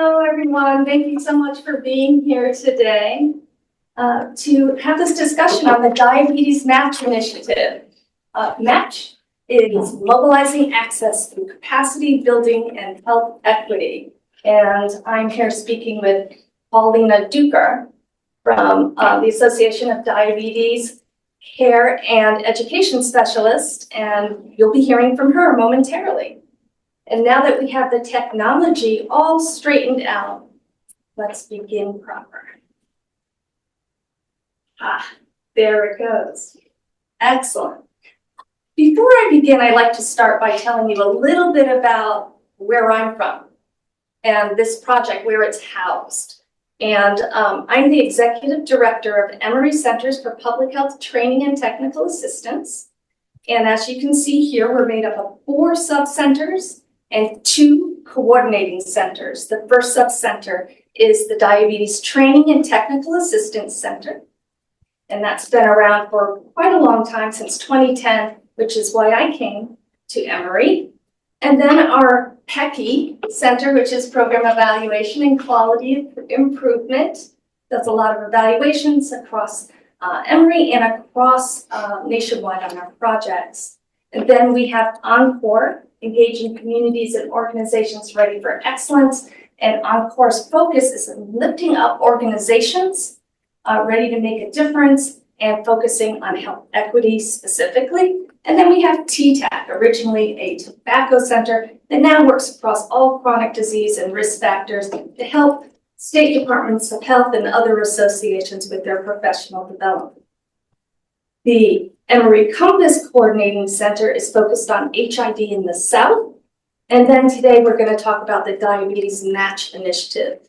Hello, everyone. Thank you so much for being here today to have this discussion on the Diabetes Match Initiative. Match is mobilizing access through capacity building and health equity. And I'm here speaking with Paulina Duker from the Association of Diabetes Care and Education Specialists, and you'll be hearing from her momentarily. And now that we have the technology all straightened out, let's begin proper. There it goes. Excellent. Before I begin, I'd like to start by telling you a little bit about where I'm from and this project, where it's housed. And I'm the Executive Director of Emory Centers for Public Health Training and Technical Assistance. And as you can see here, we're made up of 4 sub-centers and 2 coordinating centers. The first sub-center is the Diabetes Training and Technical Assistance Center. And that's been around for quite a long time, since 2010, which is why I came to Emory. And then our PECI Center, which is Program Evaluation and Quality Improvement, does a lot of evaluations across Emory and across nationwide on our projects. And then we have Encore, engaging communities and organizations ready for excellence. And Encore's focus is on lifting up organizations ready to make a difference and focusing on health equity specifically. And then we have TTAC, originally a tobacco center that now works across all chronic disease and risk factors to help state departments of health and other associations with their professional development. The Emory Compass Coordinating Center is focused on HID in the South. And then today we're going to talk about the Diabetes Match Initiative.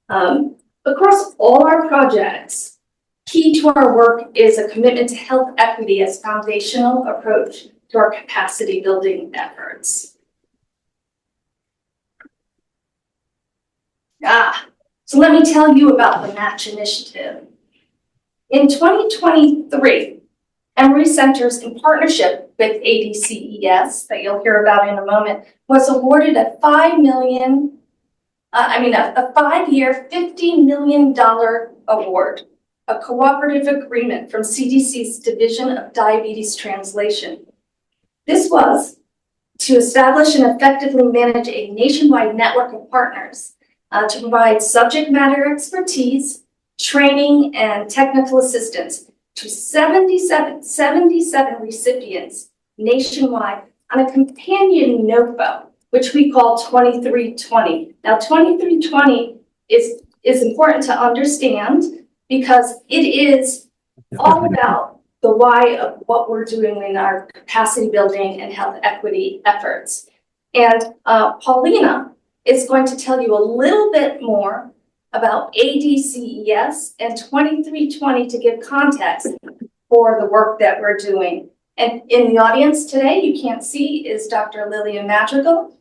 Across all our projects, key to our work is a commitment to health equity as foundational approach to our capacity building efforts. So let me tell you about the Match Initiative. In 2023, Emory Centers, in partnership with ADCES, that you'll hear about in a moment, was awarded a $5-year, $50 million award, a cooperative agreement from CDC's Division of Diabetes Translation. This was to establish and effectively manage a nationwide network of partners to provide subject matter expertise, training, and technical assistance to 77 recipients nationwide on a companion NOFO, which we call 2320. Now, 2320 is important to understand because it is all about the why of what we're doing in our capacity building and health equity efforts. And Paulina is going to tell you a little bit more about ADCES and 2320 to give context for the work that we're doing. And in the audience today, you can't see, is Dr. Lillian Madrigal.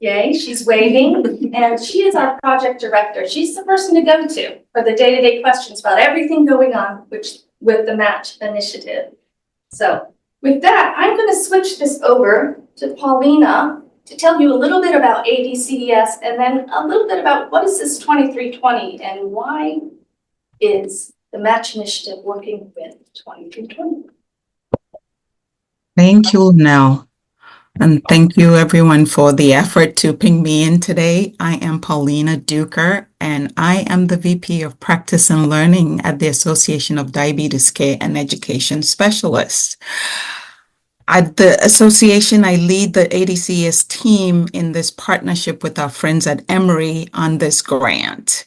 Yay, she's waving. And she is our project director. She's the person to go to for the day-to-day questions about everything going on with the Match Initiative. So with that, I'm going to switch this over to Paulina to tell you a little bit about ADCES and then a little bit about what is this 2320 and why is the Match Initiative working with 2320. Thank you, Linelle. And thank you everyone for the effort to ping me in today. I am Paulina Duker, and I am the VP of Practice and Learning at the Association of Diabetes Care and Education Specialists. At the association, I lead the ADCES team in this partnership with our friends at Emory on this grant.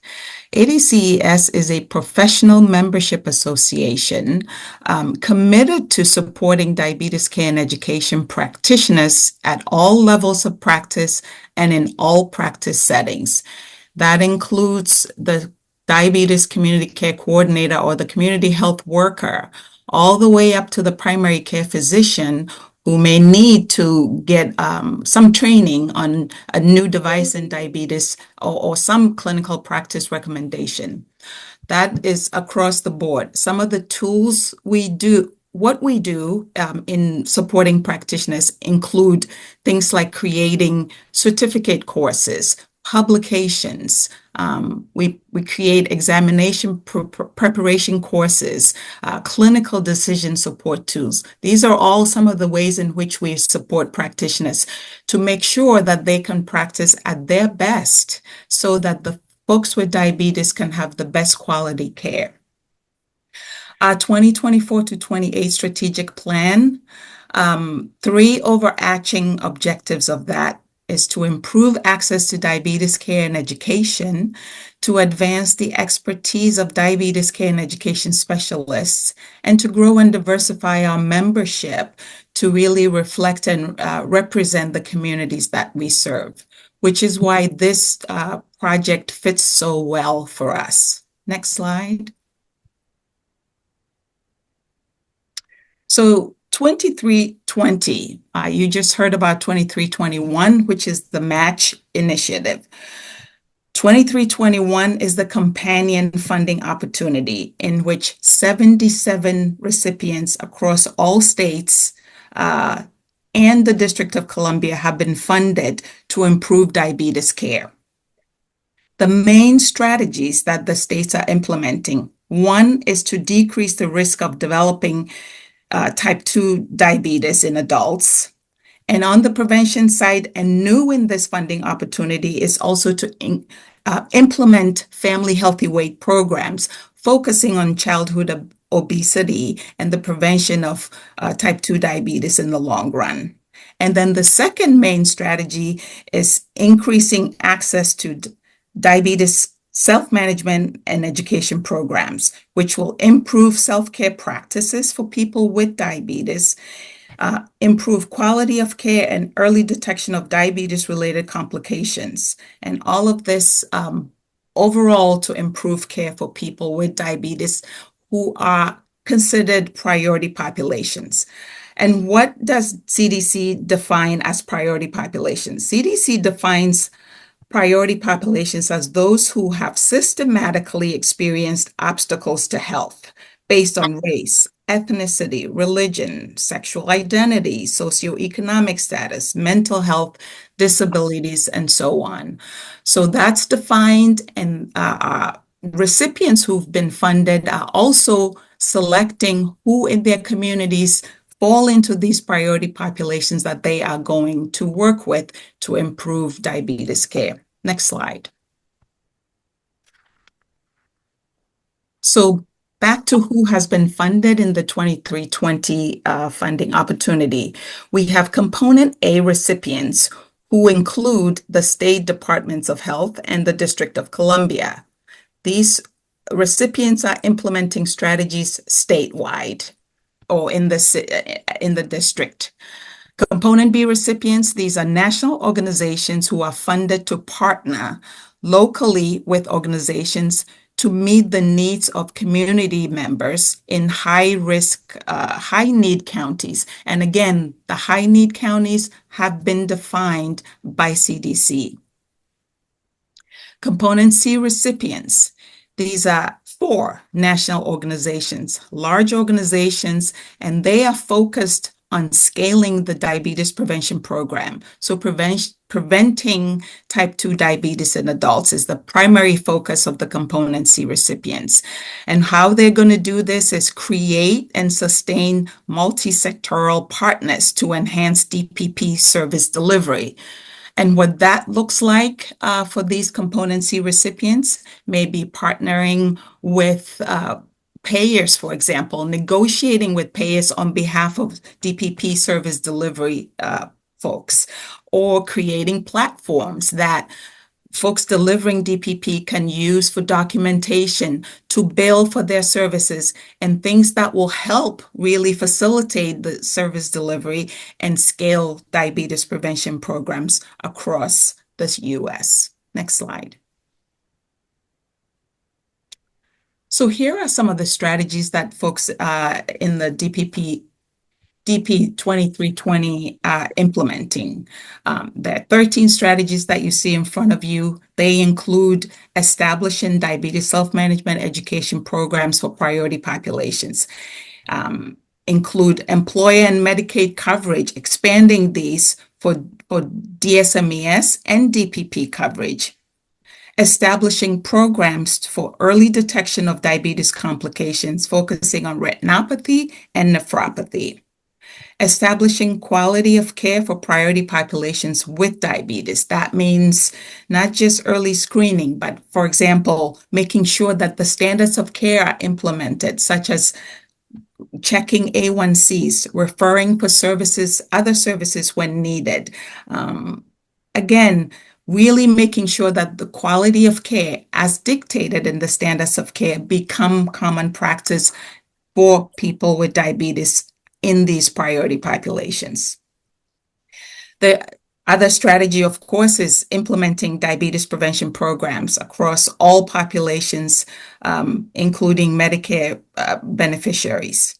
ADCES is a professional membership association committed to supporting diabetes care and education practitioners at all levels of practice and in all practice settings. That includes the diabetes community care coordinator or the community health worker, all the way up to the primary care physician who may need to get some training on a new device in diabetes or some clinical practice recommendation. That is across the board. Some of the tools we do, what we do in supporting practitioners include things like creating certificate courses, publications. We create examination preparation courses, clinical decision support tools. These are all some of the ways in which we support practitioners to make sure that they can practice at their best so that the folks with diabetes can have the best quality care. Our 2024 to 28 strategic plan, three overarching objectives of that is to improve access to diabetes care and education, to advance the expertise of diabetes care and education specialists, and to grow and diversify our membership to really reflect and represent the communities that we serve, which is why this project fits so well for us. Next slide. So 2320, you just heard about 2321, which is the match initiative. 2321 is the companion funding opportunity in which 77 recipients across all states and the District of Columbia have been funded to improve diabetes care. The main strategies that the states are implementing, one is to decrease the risk of developing type 2 diabetes in adults. And on the prevention side, and new in this funding opportunity is also to implement family healthy weight programs, focusing on childhood obesity and the prevention of type 2 diabetes in the long run. And then the second main strategy is increasing access to diabetes self-management and education programs, which will improve self-care practices for people with diabetes, improve quality of care and early detection of diabetes-related complications. And all of this overall to improve care for people with diabetes who are considered priority populations. And what does CDC define as priority populations? CDC defines priority populations as those who have systematically experienced obstacles to health based on race, ethnicity, religion, sexual identity, socioeconomic status, mental health, disabilities, and so on. So that's defined, and recipients who've been funded are also selecting who in their communities fall into these priority populations that they are going to work with to improve diabetes care. Next slide. So back to who has been funded in the 2320 funding opportunity. We have Component A recipients who include the state departments of health and the District of Columbia. These recipients are implementing strategies statewide or in the district. Component B recipients, these are national organizations who are funded to partner locally with organizations to meet the needs of community members in high-risk, high-need counties. And again, the high-need counties have been defined by CDC. Component C recipients, these are 4 national organizations, large organizations, and they are focused on scaling the diabetes prevention program. So preventing type 2 diabetes in adults is the primary focus of the Component C recipients. And how they're going to do this is create and sustain multi-sectoral partners to enhance DPP service delivery. And what that looks like for these Component C recipients may be partnering with payers, for example, negotiating with payers on behalf of DPP service delivery folks, or creating platforms that folks delivering DPP can use for documentation to bill for their services and things that will help really facilitate the service delivery and scale diabetes prevention programs across the U.S. Next slide. So here are some of the strategies that folks in the DP 2320 implementing. There are 13 strategies that you see in front of you. They include establishing diabetes self-management education programs for priority populations, include employer and Medicaid coverage, expanding these for for DSMES and DPP coverage, establishing programs for early detection of diabetes complications, focusing on retinopathy and nephropathy, establishing quality of care for priority populations with diabetes. That means not just early screening, but for example, making sure that the standards of care are implemented, such as checking A1Cs, referring for services, other services when needed. Again, really making sure that the quality of care as dictated in the standards of care become common practice for people with diabetes in these priority populations. The other strategy, of course, is implementing diabetes prevention programs across all populations, including Medicare beneficiaries.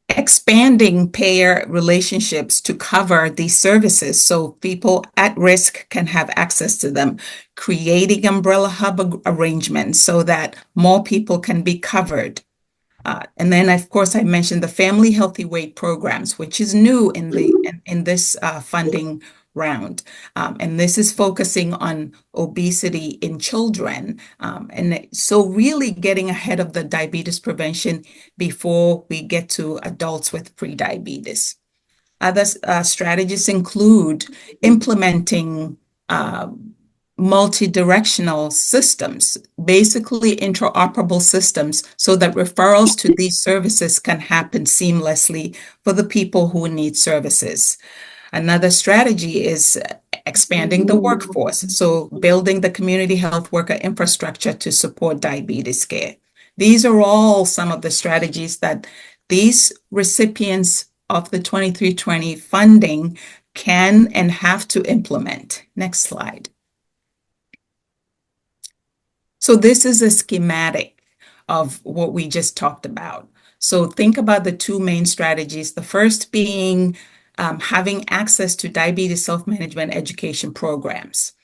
Expanding payer relationships to cover these services so people at risk can have access to them, creating umbrella hub arrangements so that more people can be covered. And then, of course, I mentioned the Family Healthy Weight programs, which is new in this funding round. And this is focusing on obesity in children. And so really getting ahead of the diabetes prevention before we get to adults with prediabetes. Other strategies include implementing multi-directional systems, basically interoperable systems, so that referrals to these services can happen seamlessly for the people who need services. Another strategy is expanding the workforce, so building the community health worker infrastructure to support diabetes care. These are all some of the strategies that these recipients of the 2320 funding can and have to implement. Next slide. So this is a schematic of what we just talked about. So think about the two main strategies. The first being having access to diabetes self-management education programs.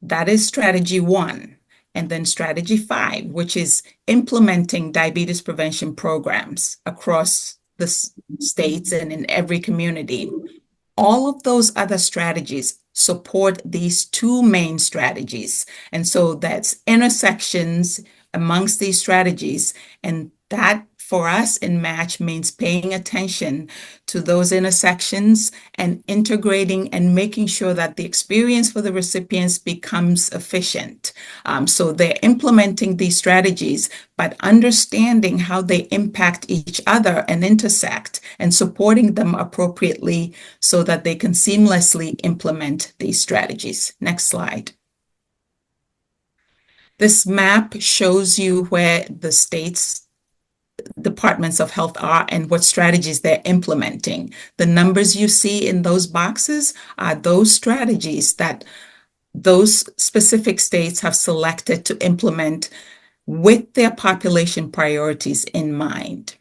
That is strategy 1. And then strategy 5, which is implementing diabetes prevention programs across the states and in every community. All of those other strategies support these two main strategies. And so that's intersections amongst these strategies. And that for us in MATCH means paying attention to those intersections and integrating and making sure that the experience for the recipients becomes efficient. So they're implementing these strategies, but understanding how they impact each other and intersect and supporting them appropriately so that they can seamlessly implement these strategies. Next slide. This map shows you where the states departments of health are and what strategies they're implementing. The numbers you see in those boxes are those strategies that those specific states have selected to implement with their population priorities in mind.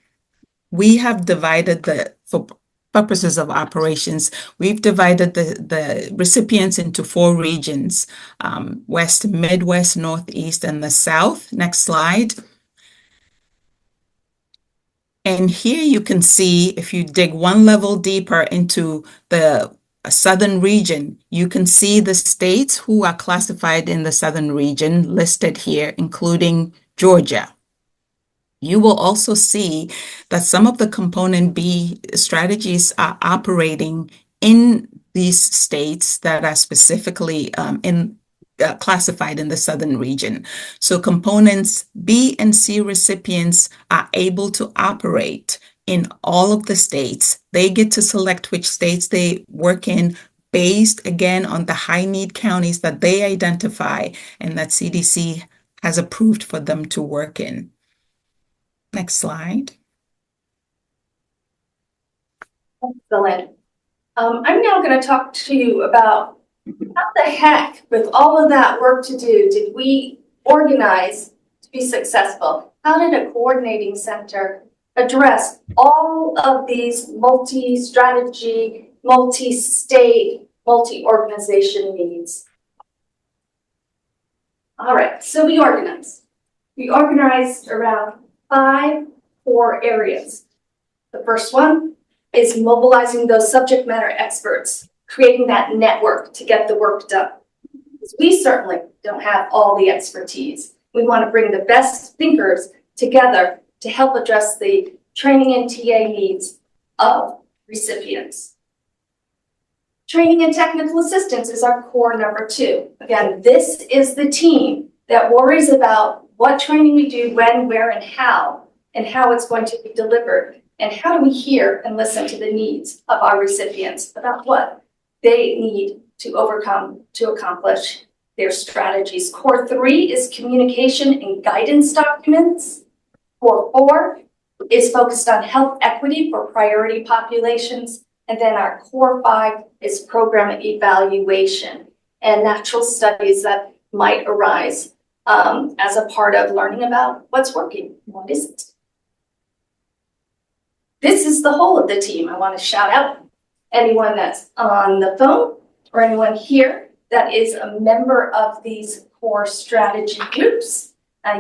We have divided for purposes of operations, we've divided the recipients into 4 regions, West, Midwest, Northeast, and the South. Next slide. And here you can see, if you dig one level deeper into the southern region, you can see the states who are classified in the southern region listed here, including Georgia. You will also see that some of the component B strategies are operating in these states that are specifically classified in the southern region. So components B and C recipients are able to operate in all of the states. They get to select which states they work in based, again, on the high need counties that they identify and that CDC has approved for them to work in. Next slide. Excellent. I'm now going to talk to you about how the heck, with all of that work to do, did we organize to be successful? How did a coordinating center address all of these multi-strategy, multi-state, multi-organization needs? All right, so we organized. We organized around 5 core areas. The first one is mobilizing those subject matter experts creating that network to get the work done. We certainly don't have all the expertise. We want to bring the best thinkers together to help address the training and TA needs of recipients. Training and technical assistance is our core number 2. Again, this is the team that worries about what training we do, when, where, and how it's going to be delivered, and how do we hear and listen to the needs of our recipients about what they need to overcome to accomplish their strategies. Core 3 is communication and guidance documents. Core 4 is focused on health equity for priority populations. And then our core 5 is program evaluation and natural studies that might arise as a part of learning about what's working, what isn't. This is the whole of the team. I want to shout out anyone that's on the phone or anyone here that is a member of these core strategy groups.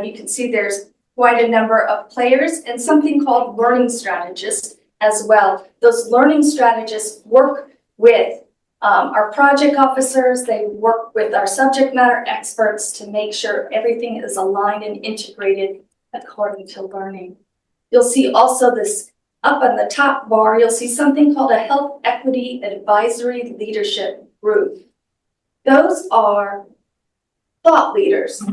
You can see there's quite a number of players and something called learning strategists as well. Those learning strategists work with our project officers. They work with our subject matter experts to make sure everything is aligned and integrated according to learning. You'll see also this up on the top bar, you'll see something called a Health Equity Advisory Leadership Group. Those are thought leaders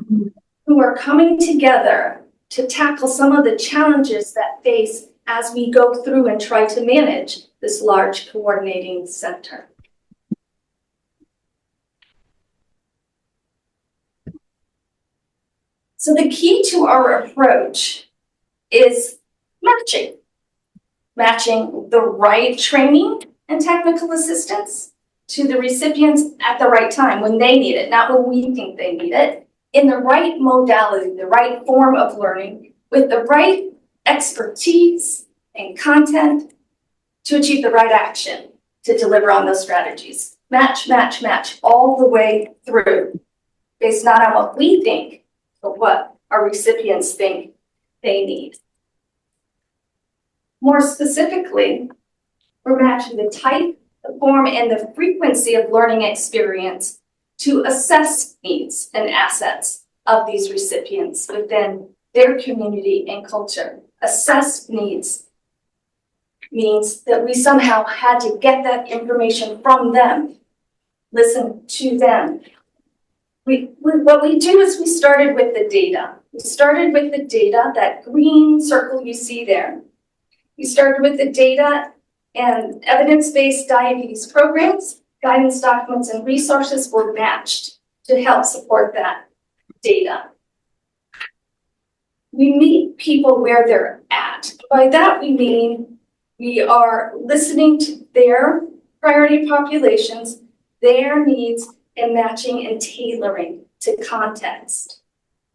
who are coming together to tackle some of the challenges that face as we go through and try to manage this large coordinating center. So the key to our approach is matching the right training and technical assistance to the recipients at the right time when they need it, not when we think they need it, in the right modality, the right form of learning, with the right expertise and content to achieve the right action to deliver on those strategies. Match, match, match all the way through, based not on what we think, but what our recipients think they need. More specifically, we're matching the type, the form, and the frequency of learning experience to assess needs and assets of these recipients within their community and culture. Assess needs means that we somehow had to get that information from them, listen to them. What we do is we started with the data. We started with the data, that green circle you see there. We started with the data and evidence-based diabetes programs, guidance documents, and resources were matched to help support that data. We meet people where they're at. By that we mean we are listening to their priority populations, their needs, and matching and tailoring to context.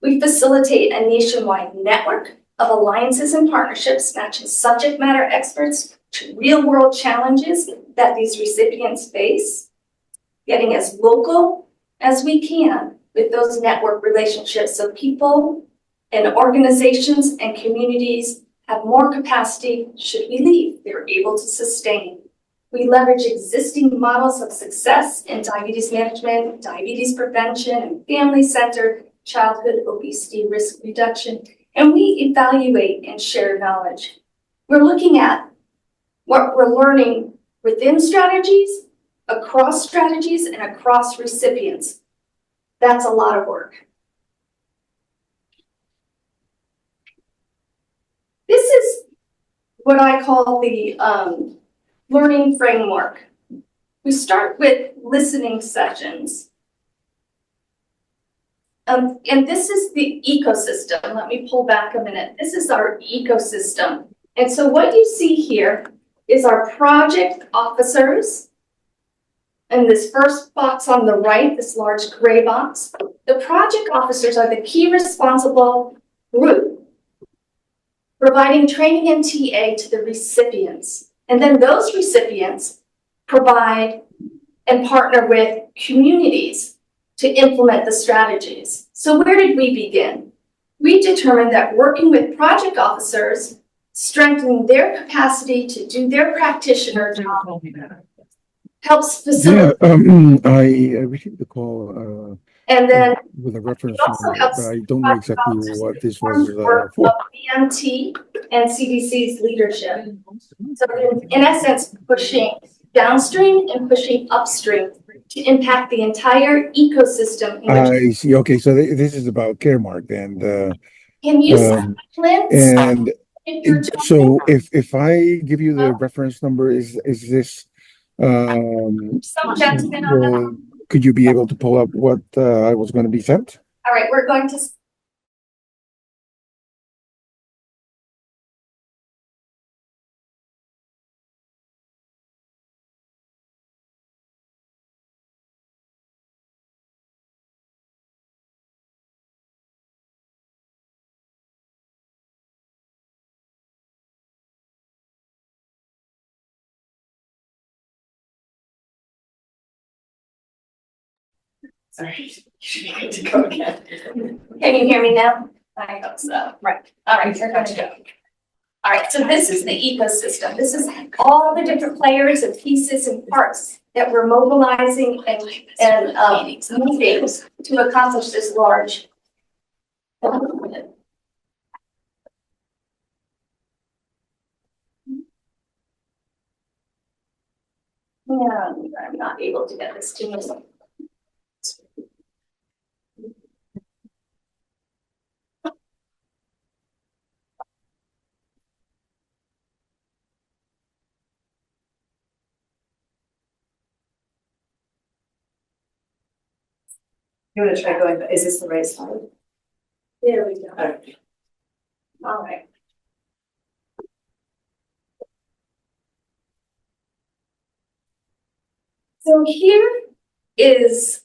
We facilitate a nationwide network of alliances and partnerships matching subject matter experts to real-world challenges that these recipients face, getting as local as we can with those network relationships so people and organizations and communities have more capacity should we leave. They're able to sustain. We leverage existing models of success in diabetes management, diabetes prevention, and family-centered childhood obesity risk reduction, and we evaluate and share knowledge. We're looking at what we're learning within strategies, across strategies, and across recipients. That's a lot of work. This is what I call the learning framework. We start with listening sessions. And this is the ecosystem. Let me pull back a minute. This is our ecosystem. And so what you see here is our project officers. And this first box on the right, this large gray box, the project officers are the key responsible group providing training and TA to the recipients. And then those recipients provide and partner with communities to implement the strategies. So where did we begin? We determined that working with project officers, strengthening their capacity to do their practitioner job, helps Yeah, facilitate, I received the call and then with a it reference also number, but helps I don't know project exactly officers what this inform was the work for. of BMT and CDC's leadership. So in essence, pushing downstream and pushing upstream to impact the entire ecosystem in which I see. Okay, so this is about Caremark, and can you um, silence and if you're so if I give you the reference number, is this some gentleman on the. well, could you be able to pull up what I was going to be sent? All right, we're going to. Sorry, you need to go again. Can you hear me now? I hope so. Right. All right, we're going to go. All right, so this is the ecosystem. This is all the different players and pieces and parts that we're mobilizing and moving to accomplish this large. Yeah, I'm not able to get this to me. You want to try going, is this the right slide? There we go. Okay. All right. So here is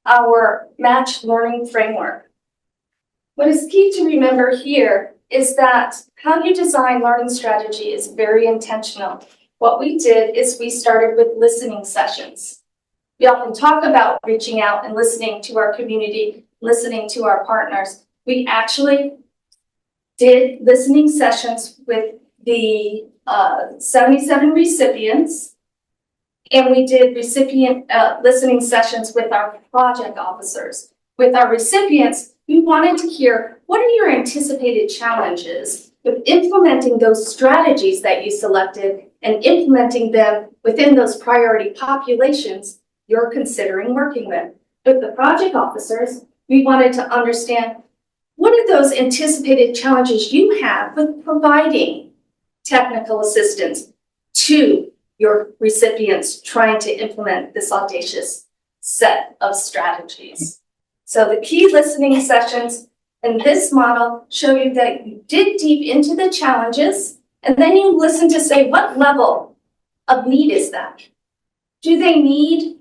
our match learning framework. What is key to remember here is that how you design learning strategy is very intentional. What we did is we started with listening sessions. We often talk about reaching out and listening to our community, listening to our partners. We actually did listening sessions with the 77 recipients, and we did recipient listening sessions with our project officers. With our recipients, we wanted to hear, what are your anticipated challenges with implementing those strategies that you selected and implementing them within those priority populations you're considering working with? With the project officers, we wanted to understand, what are those anticipated challenges you have with providing technical assistance to your recipients trying to implement this audacious set of strategies? So the key listening sessions in this model show you that you dig deep into the challenges, and then you listen to say, what level of need is that? Do they need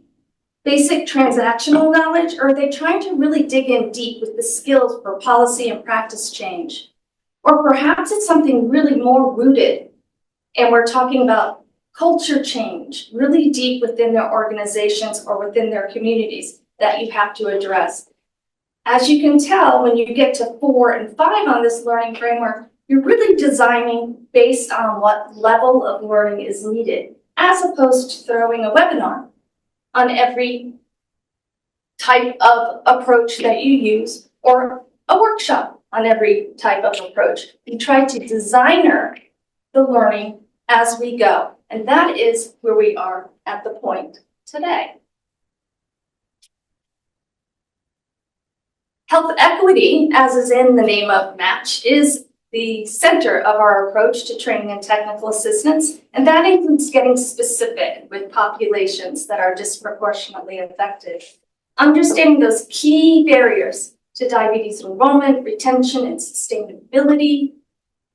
basic transactional knowledge, or are they trying to really dig in deep with the skills for policy and practice change? Or perhaps it's something really more rooted, and we're talking about culture change, really deep within their organizations or within their communities that you have to address. As you can tell, when you get to 4 and 5 on this learning framework, you're really designing based on what level of learning is needed, as opposed to throwing a webinar on every type of approach that you use, or a workshop on every type of approach. We try to designer the learning as we go, and that is where we are at the point today. Health equity, as is in the name of MATCH, is the center of our approach to training and technical assistance, and that includes getting specific with populations that are disproportionately affected. Understanding those key barriers to diabetes enrollment, retention, and sustainability,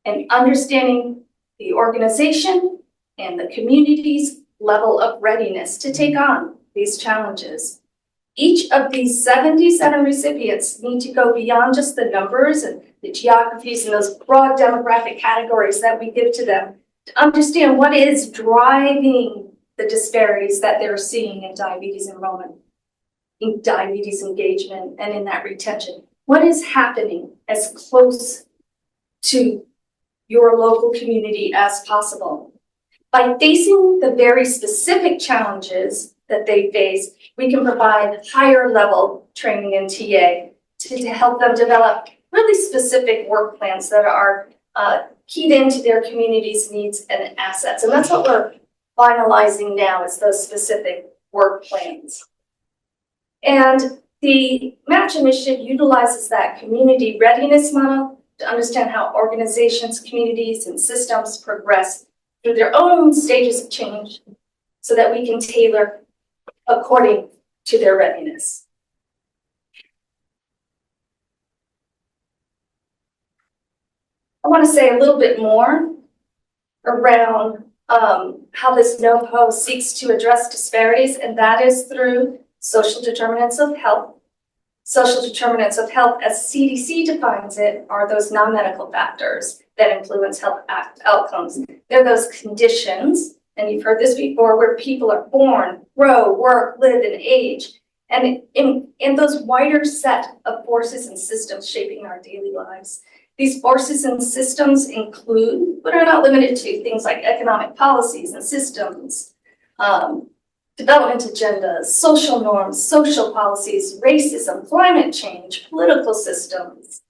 and understanding the organization and the community's level of readiness to take on these challenges. Each of these 77 recipients need to go beyond just the numbers and the geographies and those broad demographic categories that we give to them to understand what is driving the disparities that they're seeing in diabetes enrollment, in diabetes engagement, and in that retention. What is happening as close to your local community as possible? By facing the very specific challenges that they face, we can provide higher level training in TA to help them develop really specific work plans that are keyed into their community's needs and assets. And that's what we're finalizing now, is those specific work plans. And the Match Initiative utilizes that community readiness model to understand how organizations, communities, and systems progress through their own stages of change so that we can tailor according to their readiness. I want to say a little bit more around how this NOPO seeks to address disparities, and that is through social determinants of health. Social determinants of health, as CDC defines it, are those non-medical factors that influence health outcomes. They're those conditions, and you've heard this before, where people are born, grow, work, live, and age. And in those wider set of forces and systems shaping our daily lives. These forces and systems include, but are not limited to, things like economic policies and systems, development agendas, social norms, social policies, racism, climate change, political systems.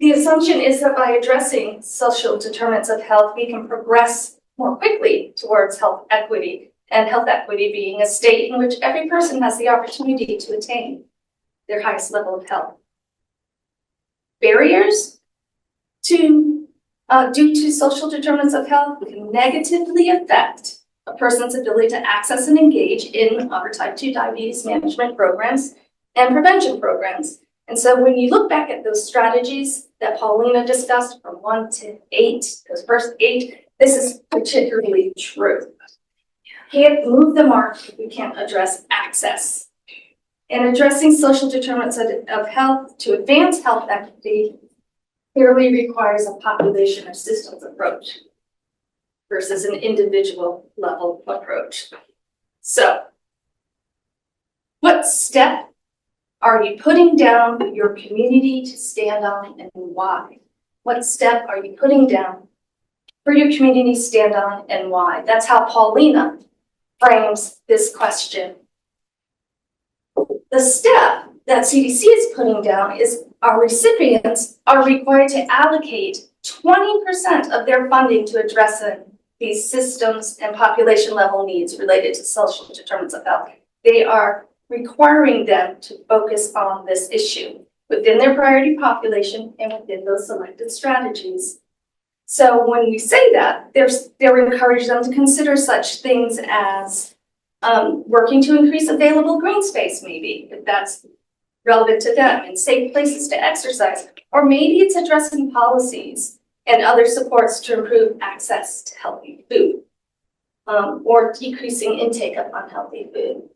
The assumption is that by addressing social determinants of health, we can progress more quickly towards health equity, and health equity being a state in which every person has the opportunity to attain their highest level of health. Barriers due to social determinants of health can negatively affect a person's ability to access and engage in our type 2 diabetes management programs and prevention programs. And so when you look back at those strategies that Paulina discussed from 1 to 8, those first 8, this is particularly true. Can't move the mark if we can't address access. And addressing social determinants of health to advance health equity clearly requires a population or systems approach versus an individual level approach. So, what step are you putting down your community to stand on, and why? What step are you putting down for your community to stand on, and why? That's how Paulina frames this question. The step that CDC is putting down is our recipients are required to allocate 20% of their funding to addressing these systems and population level needs related to social determinants of health. They are requiring them to focus on this issue within their priority population and within those selected strategies. So when we say that, they're encouraging them to consider such things as working to increase available green space, maybe, if that's relevant to them, and safe places to exercise, or maybe it's addressing policies and other supports to improve access to healthy food, or decreasing intake of unhealthy food.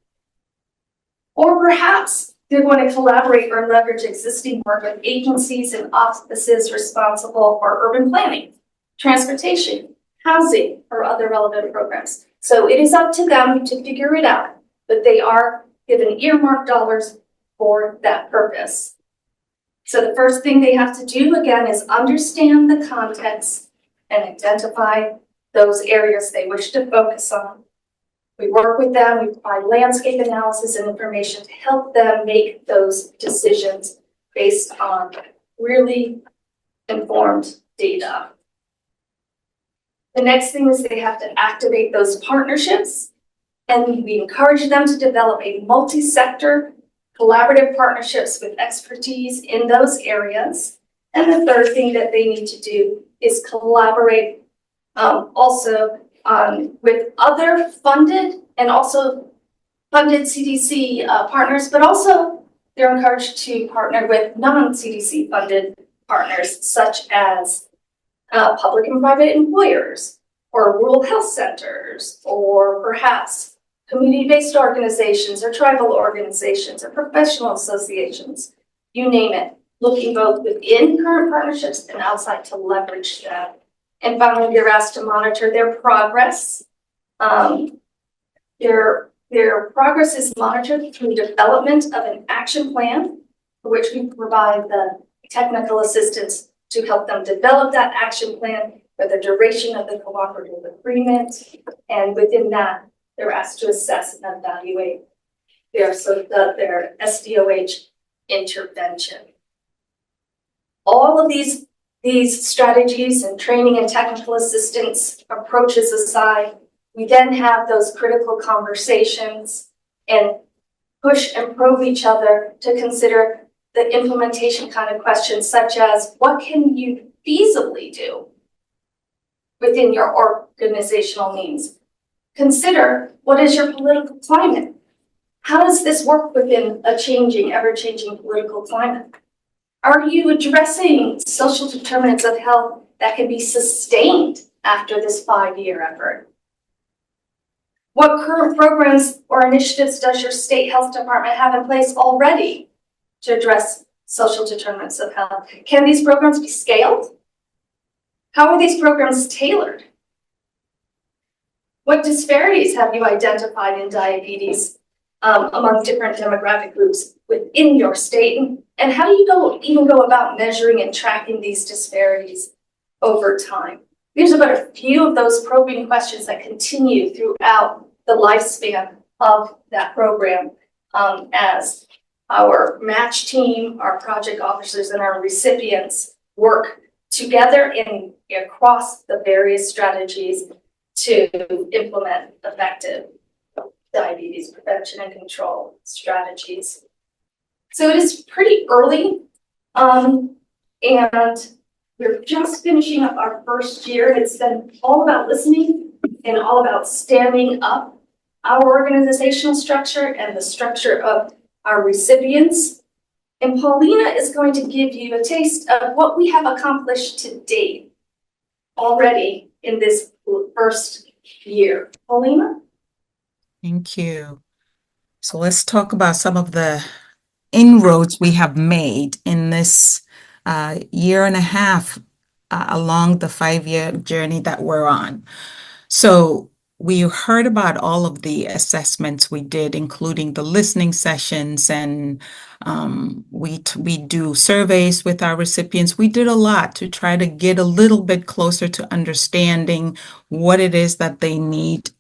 Or perhaps they're going to collaborate or leverage existing work with agencies and offices responsible for urban planning, transportation, housing, or other relevant programs. So it is up to them to figure it out, but they are given earmarked dollars for that purpose. So the first thing they have to do, again, is understand the context and identify those areas they wish to focus on. We work with them, we provide landscape analysis and information to help them make those decisions based on really informed data. The next thing is they have to activate those partnerships, and we encourage them to develop a multi-sector collaborative partnerships with expertise in those areas. And the third thing that they need to do is collaborate also with other funded and also funded CDC partners, but also they're encouraged to partner with non-CDC funded partners such as public and private employers, or rural health centers, or perhaps community-based organizations, or tribal organizations, or professional associations, you name it, looking both within current partnerships and outside to leverage them. And finally, they're asked to monitor their progress. Their progress is monitored through development of an action plan, for which we provide the technical assistance to help them develop that action plan for the duration of the cooperative agreement, and within that, they're asked to assess and evaluate their SDOH intervention. All of these strategies and training and technical assistance approaches aside, we then have those critical conversations and push and probe each other to consider the implementation kind of questions, such as what can you feasibly do within your organizational means? Consider, what is your political climate? How does this work within a changing, ever-changing political climate? Are you addressing social determinants of health that can be sustained after this 5-year effort? What current programs or initiatives does your state health department have in place already to address social determinants of health? Can these programs be scaled? How are these programs tailored? What disparities have you identified in diabetes among different demographic groups within your state? And how do you even go about measuring and tracking these disparities over time? These are but a few of those probing questions that continue throughout the lifespan of that program as our match team, our project officers, and our recipients work together across the various strategies to implement effective diabetes prevention and control strategies. So it is pretty early, and we're just finishing up our first year. It's been all about listening and all about standing up our organizational structure and the structure of our recipients. And Paulina is going to give you a taste of what we have accomplished to date already in this first year. Paulina? Thank you. So let's talk about some of the inroads we have made in this year and a half along the 5-year journey that we're on. So we heard about all of the assessments we did, including the listening sessions, and we do surveys with our recipients. We did a lot to try to get a little bit closer to understanding what it is that they need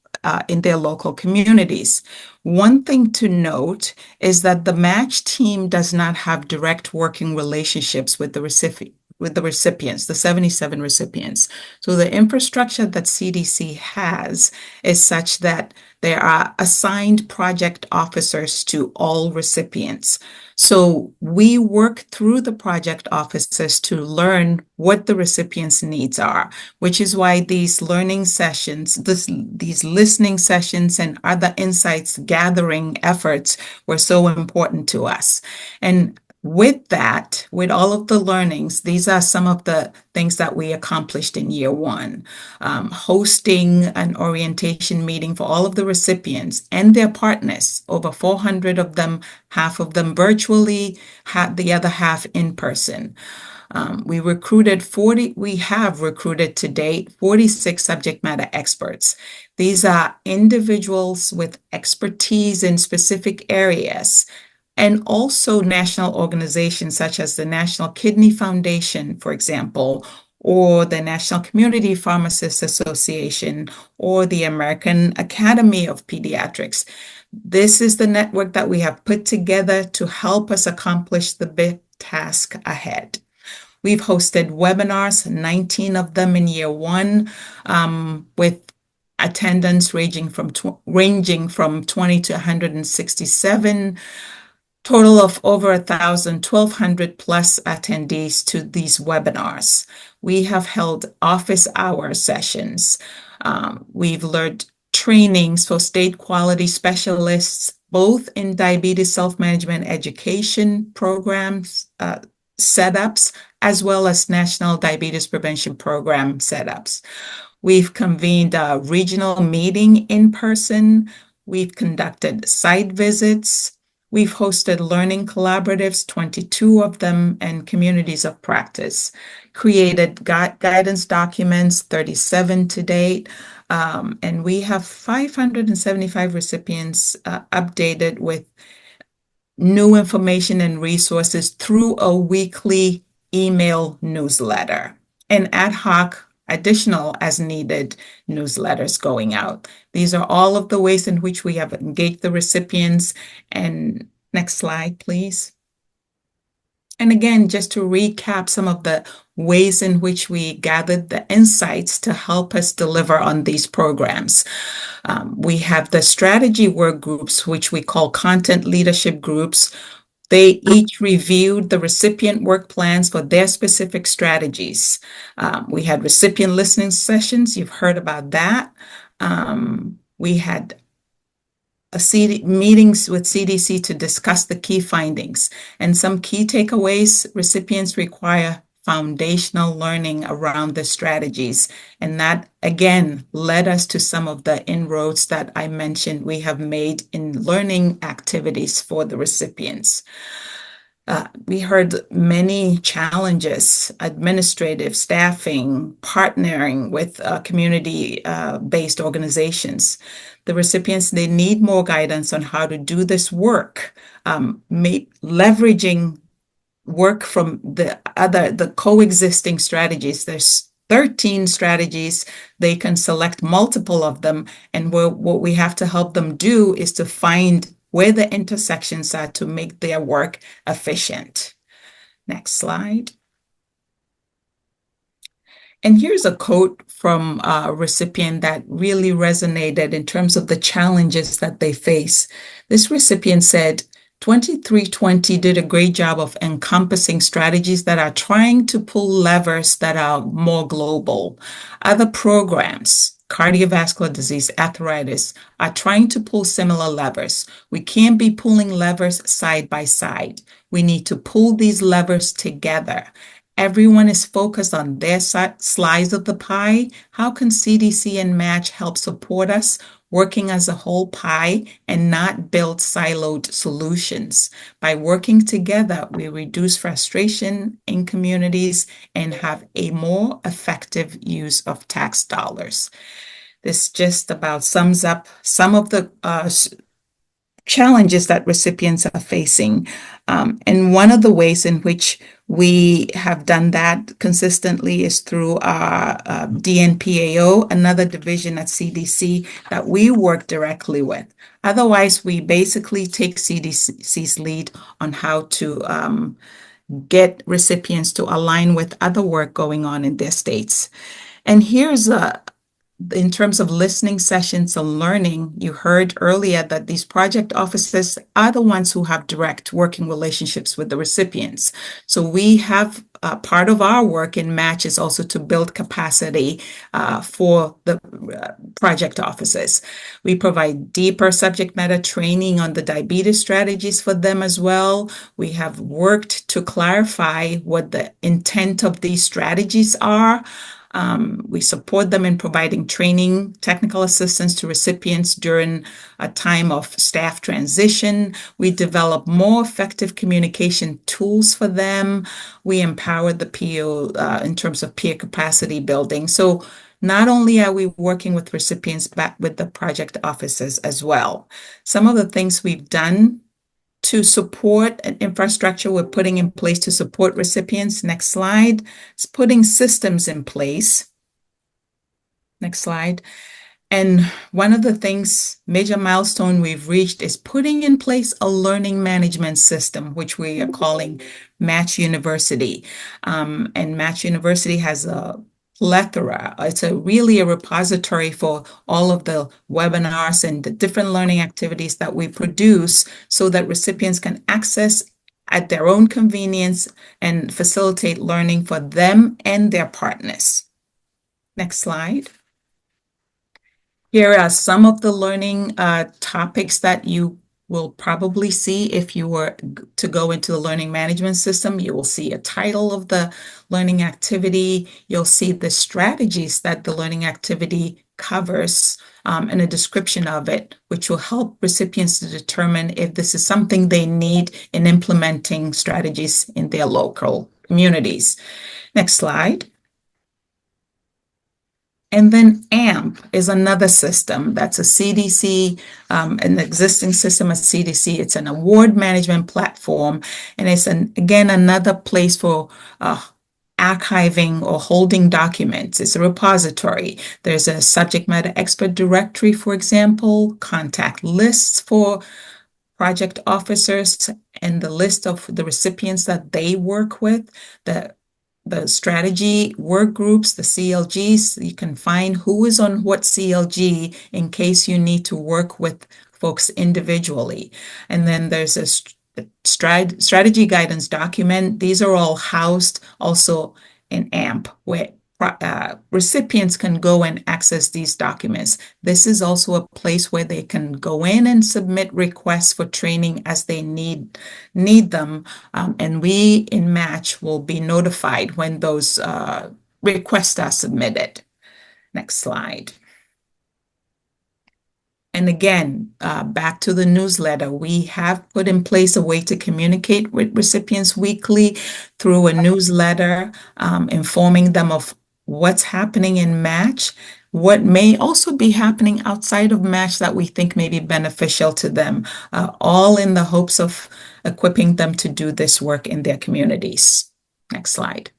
in their local communities. One thing to note is that the match team does not have direct working relationships with the recipients, the 77 recipients. So the infrastructure that CDC has is such that there are assigned project officers to all recipients. So we work through the project officers to learn what the recipients' needs are, which is why these learning sessions, these listening sessions and other insights gathering efforts were so important to us. And with that, with all of the learnings, these are some of the things that we accomplished in year one. Hosting an orientation meeting for all of the recipients and their partners, over 400 of them, half of them virtually, the other half in person. We have recruited to date 46 subject matter experts. These are individuals with expertise in specific areas, and also national organizations such as the National Kidney Foundation, for example, or the National Community Pharmacists Association, or the American Academy of Pediatrics. This is the network that we have put together to help us accomplish the big task ahead. We've hosted webinars, 19 of them in year one, with attendance ranging from 20 to 167. Total of over 1,200 plus attendees to these webinars. We have held office hour sessions. We've learned trainings for state quality specialists, both in diabetes self-management education programs, setups, as well as national diabetes prevention program setups. We've convened a regional meeting in person. We've conducted site visits. We've hosted learning collaboratives, 22 of them, and communities of practice. Created guidance documents, 37 to date, and we have 575 recipients updated with new information and resources through a weekly email newsletter and ad hoc additional as needed newsletters going out. These are all of the ways in which we have engaged the recipients. And next slide, please. And again, just to recap some of the ways in which we gathered the insights to help us deliver on these programs. We have the strategy work groups, which we call content leadership groups. They each reviewed the recipient work plans for their specific strategies. We had recipient listening sessions. You've heard about that. We had meetings with CDC to discuss the key findings and some key takeaways. Recipients require foundational learning around the strategies. And that, again, led us to some of the inroads that I mentioned we have made in learning activities for the recipients. We heard many challenges, administrative, staffing, partnering with community-based organizations. The recipients, they need more guidance on how to do this work, leveraging work from the coexisting strategies. There's 13 strategies. They can select multiple of them. And what we have to help them do is to find where the intersections are to make their work efficient. Next slide. And here's a quote from a recipient that really resonated in terms of the challenges that they face. This recipient said, 2320 did a great job of encompassing strategies that are trying to pull levers that are more global. Other programs, cardiovascular disease, arthritis, are trying to pull similar levers. We can't be pulling levers side by side. We need to pull these levers together. Everyone is focused on their slice of the pie. How can CDC and Match help support us working as a whole pie and not build siloed solutions? By working together, we reduce frustration in communities and have a more effective use of tax dollars. This just about sums up some of the challenges that recipients are facing. And one of the ways in which we have done that consistently is through our DNPAO, another division at CDC that we work directly with. Otherwise, we basically take CDC's lead on how to get recipients to align with other work going on in their states. And here's in terms of listening sessions and learning, you heard earlier that these project officers are the ones who have direct working relationships with the recipients. So we have part of our work in Match is also to build capacity for the project officers. We provide deeper subject matter training on the diabetes strategies for them as well. We have worked to clarify what the intent of these strategies are. We support them in providing training, technical assistance to recipients during a time of staff transition. We develop more effective communication tools for them. We empower the PO in terms of peer capacity building. So not only are we working with recipients, but with the project officers as well. Some of the things we've done to support an infrastructure we're putting in place to support recipients. Next slide. It's putting systems in place. Next slide. And one of the things, major milestone we've reached is putting in place a learning management system, which we are calling Match University. And Match University has a plethora. It's really a repository for all of the webinars and the different learning activities that we produce so that recipients can access at their own convenience and facilitate learning for them and their partners. Next slide. Here are some of the learning topics that you will probably see if you were to go into the learning management system. You will see a title of the learning activity. You'll see the strategies that the learning activity covers and a description of it, which will help recipients to determine if this is something they need in implementing strategies in their local communities. Next slide. And then AMP is another system that's a CDC, an existing system at CDC. It's an award management platform. And it's, again, another place for archiving or holding documents. It's a repository. There's a subject matter expert directory, for example, contact lists for project officers, and the list of the recipients that they work with, the strategy work groups, the CLGs. You can find who is on what CLG in case you need to work with folks individually. And then there's a strategy guidance document. These are all housed also in AMP, where recipients can go and access these documents. This is also a place where they can go in and submit requests for training as they need them. And we in Match will be notified when those requests are submitted. Next slide. And again, back to the newsletter, we have put in place a way to communicate with recipients weekly through a newsletter, informing them of what's happening in Match, what may also be happening outside of Match that we think may be beneficial to them, all in the hopes of equipping them to do this work in their communities. Next slide.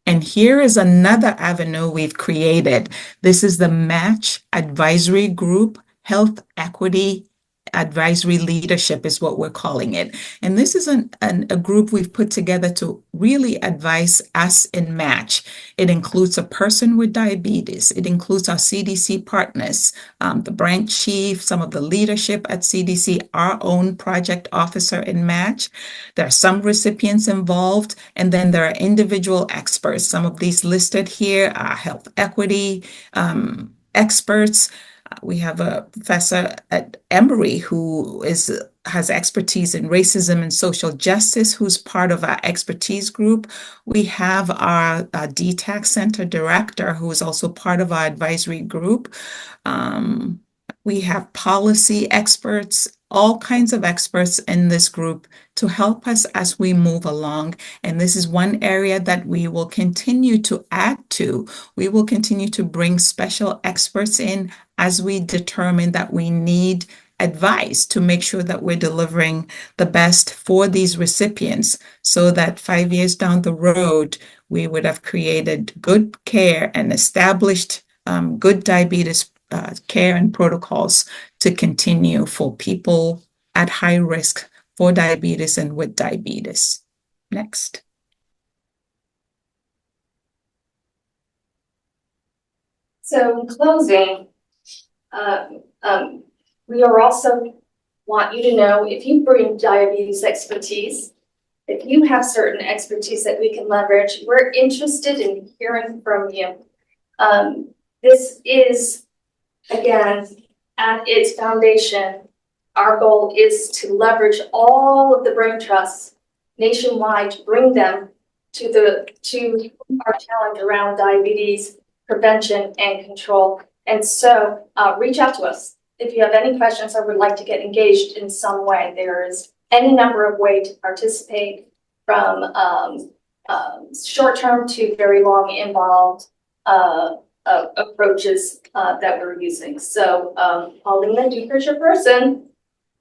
And here is another avenue we've created. This is the Match Advisory Group Health Equity Advisory Leadership is what we're calling it. And this is a group we've put together to really advise us in Match. It includes a person with diabetes. It includes our CDC partners, the branch chief, some of the leadership at CDC, our own project officer in Match. There are some recipients involved, and then there are individual experts. Some of these listed here are health equity experts. We have a professor at Emory who has expertise in racism and social justice, who's part of our expertise group. We have our DTAC Center director, who is also part of our advisory group. We have policy experts, all kinds of experts in this group to help us as we move along. And this is one area that we will continue to add to. We will continue to bring special experts in as we determine that we need advice to make sure that we're delivering the best for these recipients, so that 5 years down the road, we would have created good care and established good diabetes care and protocols to continue for people at high risk for diabetes and with diabetes. Next. So in closing, we are also want you to know, if you bring diabetes expertise, if you have certain expertise that we can leverage, we're interested in hearing from you. This is, again, at its foundation, our goal is to leverage all of the brain trusts nationwide to bring them to our challenge around diabetes prevention and control. And so reach out to us if you have any questions or would like to get engaged in some way. There is any number of ways to participate, from short-term to very long involved approaches that we're using. So Paulina, Duker's your person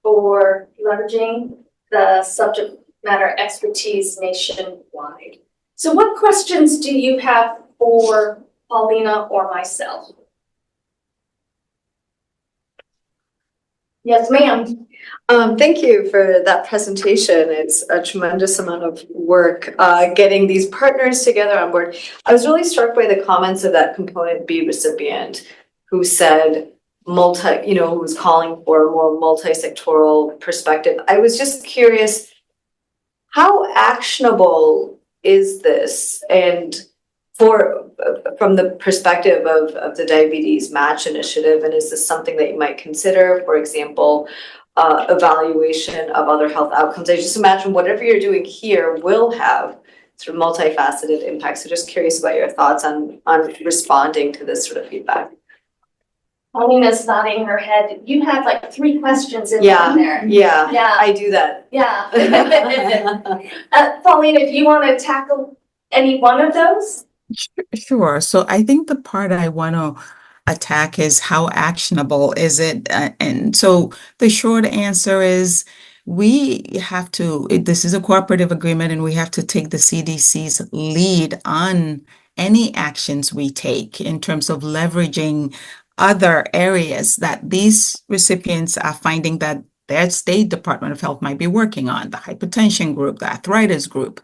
for leveraging the subject matter expertise nationwide. So what questions do you have for Paulina or myself? Yes, ma'am. Thank you for that presentation. It's a tremendous amount of work getting these partners together on board. I was really struck by the comments of that component B recipient who said who was calling for a more multi-sectoral perspective. I was just curious, how actionable is this? And from the perspective of the Diabetes Match Initiative, and is this something that you might consider, for example, evaluation of other health outcomes? I just imagine whatever you're doing here will have sort of multifaceted impacts. So just curious about your thoughts on responding to this sort of feedback. Paulina's nodding her head. You had like 3 questions in there. Yeah, Yeah, I do that. Yeah. Paulina, do you want to tackle any one of those? Sure. So I think the part I want to attack is how actionable is it? And so the short answer is we have to, this is a cooperative agreement, and we have to take the CDC's lead on any actions we take in terms of leveraging other areas that these recipients are finding that their state Department of Health might be working on, the hypertension group, the arthritis group.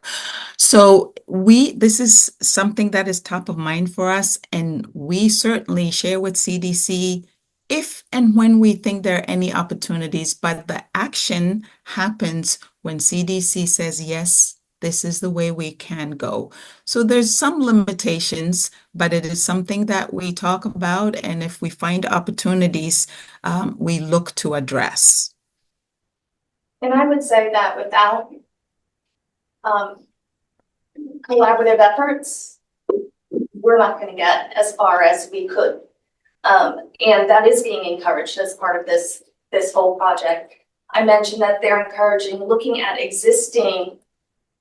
So this is something that is top of mind for us, and we certainly share with CDC if and when we think there are any opportunities, but the action happens when CDC says, yes, this is the way we can go. So there's some limitations, but it is something that we talk about, and if we find opportunities, we look to address. And I would say that without collaborative efforts, we're not going to get as far as we could. And that is being encouraged as part of this whole project. I mentioned that they're encouraging looking at existing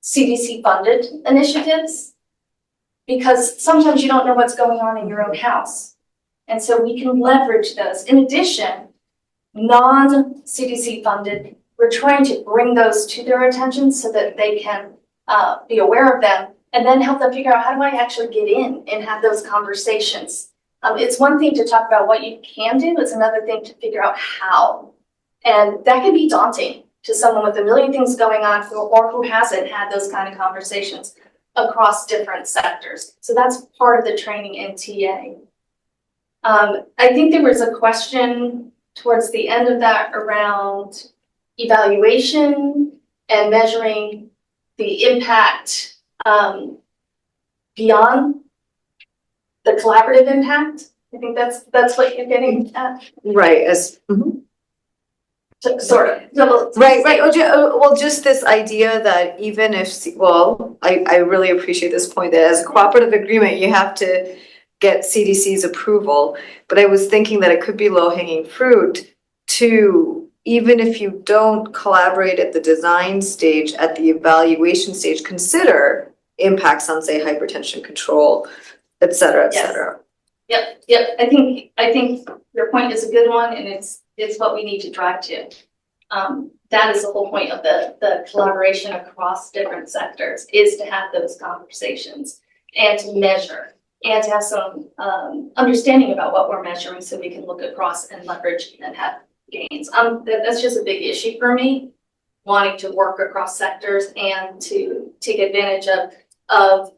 CDC funded initiatives, because sometimes you don't know what's going on in your own house. And so we can leverage those. In addition, non-CDC funded, we're trying to bring those to their attention so that they can be aware of them, and then help them figure out, how do I actually get in and have those conversations? It's one thing to talk about what you can do, it's another thing to figure out how. And that can be daunting to someone with a million things going on, or who hasn't had those kind of conversations across different sectors. So that's part of the training in TA. I think there was a question towards the end of that around evaluation and measuring the impact beyond the collaborative impact. I think that's what you're getting at. Right, Sort of. Right. Well, just this idea that even if, I really appreciate this point that as a cooperative agreement, you have to get CDC's approval. But I was thinking that it could be low-hanging fruit to, even if you don't collaborate at the design stage, at the evaluation stage, consider impacts on, say, hypertension control, et cetera, et cetera. Yep. I think your point is a good one, and it's what we need to drive to. That is the whole point of the collaboration across different sectors, is to have those conversations and to measure and to have some understanding about what we're measuring, so we can look across and leverage and have gains. That's just a big issue for me, wanting to work across sectors and to take advantage of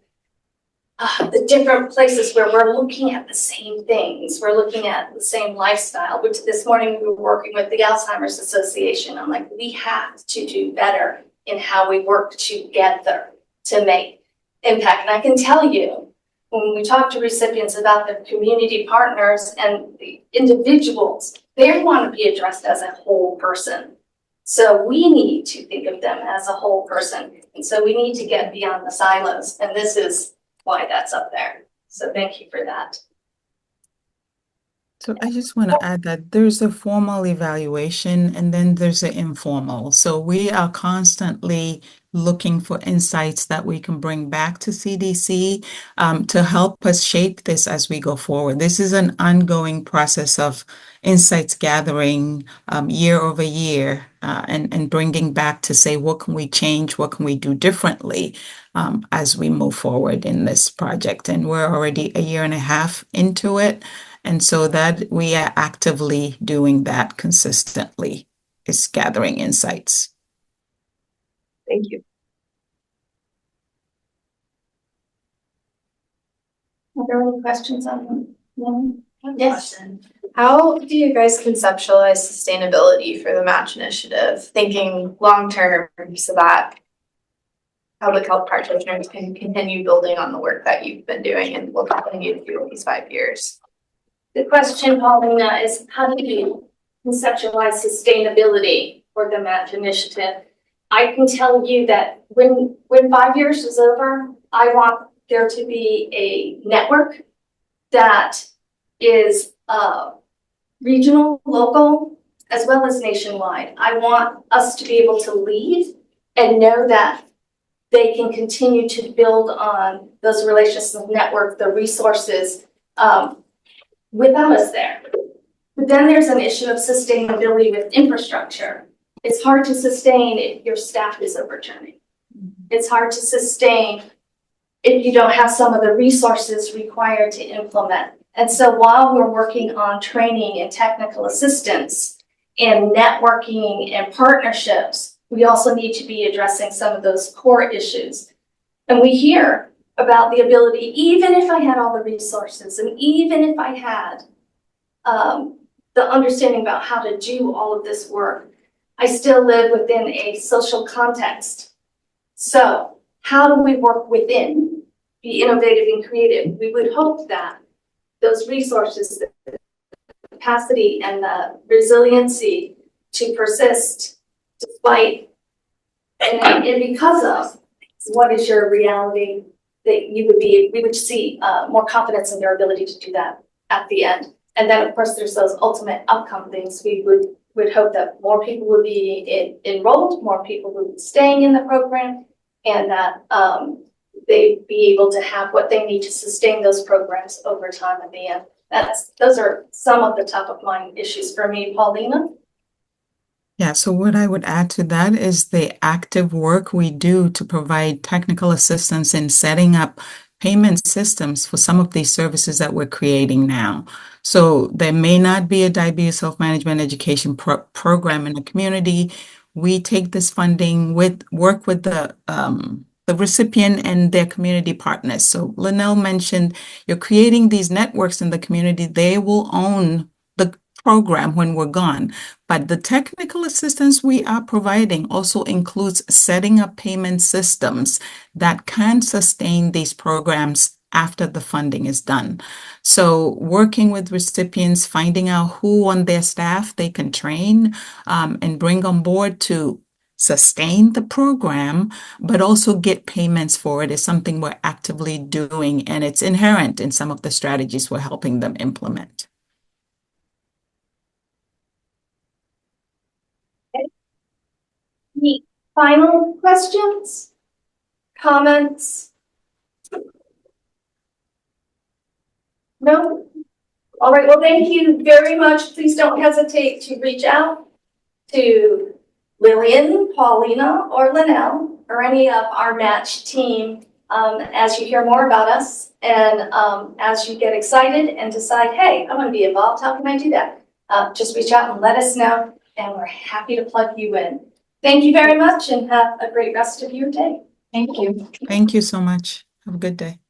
the different places where we're looking at the same things. We're looking at the same lifestyle, which this morning we were working with the Alzheimer's Association. I'm like, we have to do better in how we work together to make impact. And I can tell you, when we talk to recipients about their community partners and the individuals, they want to be addressed as a whole person. So we need to think of them as a whole person. And so we need to get beyond the silos. And this is why that's up there. So thank you for that. So I just want to add that there's a formal evaluation and then there's an informal. So we are constantly looking for insights that we can bring back to CDC to help us shape this as we go forward. This is an ongoing process of insights gathering year over year and bringing back to say, what can we change? What can we do differently as we move forward in this project? And we're already a year and a half into it. And so that we are actively doing that consistently, is gathering insights. Thank you. Are there any questions on them? Yes. How do you guys conceptualize sustainability for the Match Initiative, thinking long-term so that public health practitioners can continue building on the work that you've been doing and will continue to do in these 5 years? The question, Paulina, is how do you conceptualize sustainability for the Match Initiative? I can tell you that when 5 years is over, I want there to be a network that is regional, local, as well as nationwide. I want us to be able to lead and know that they can continue to build on those relationships, network, the resources without us there. But then there's an issue of sustainability with infrastructure. It's hard to sustain if your staff is overturning. It's hard to sustain if you don't have some of the resources required to implement. And so while we're working on training and technical assistance and networking and partnerships, we also need to be addressing some of those core issues. And we hear about the ability, even if I had all the resources and even if I had the understanding about how to do all of this work, I still live within a social context. So how do we work within, be innovative and creative? We would hope that those resources, the capacity and the resiliency to persist despite and because of what is your reality, that we would see more confidence in their ability to do that at the end. And then of course there's those ultimate outcome things. We would hope that more people would be enrolled, more people would be staying in the program, and that they'd be able to have what they need to sustain those programs over time at the end. Those are some of the top of mind issues for me. Paulina? Yeah, so what I would add to that is the active work we do to provide technical assistance in setting up payment systems for some of these services that we're creating now. So there may not be a diabetes self-management education program in the community. We take this funding work with the recipient and their community partners. So Linelle mentioned you're creating these networks in the community. They will own the program when we're gone. But the technical assistance we are providing also includes setting up payment systems that can sustain these programs after the funding is done. So working with recipients, finding out who on their staff they can train and bring on board to sustain the program, but also get payments for it is something we're actively doing, and it's inherent in some of the strategies we're helping them implement. Any final questions? Comments? No? All right, well, thank you very much. Please don't hesitate to reach out to Lillian, Paulina, or Linelle, or any of our match team as you hear more about us and as you get excited and decide, hey, I want to be involved. How can I do that? Just reach out and let us know, and we're happy to plug you in. Thank you very much and have a great rest of your day. Thank you. Thank you so much. Have a good day.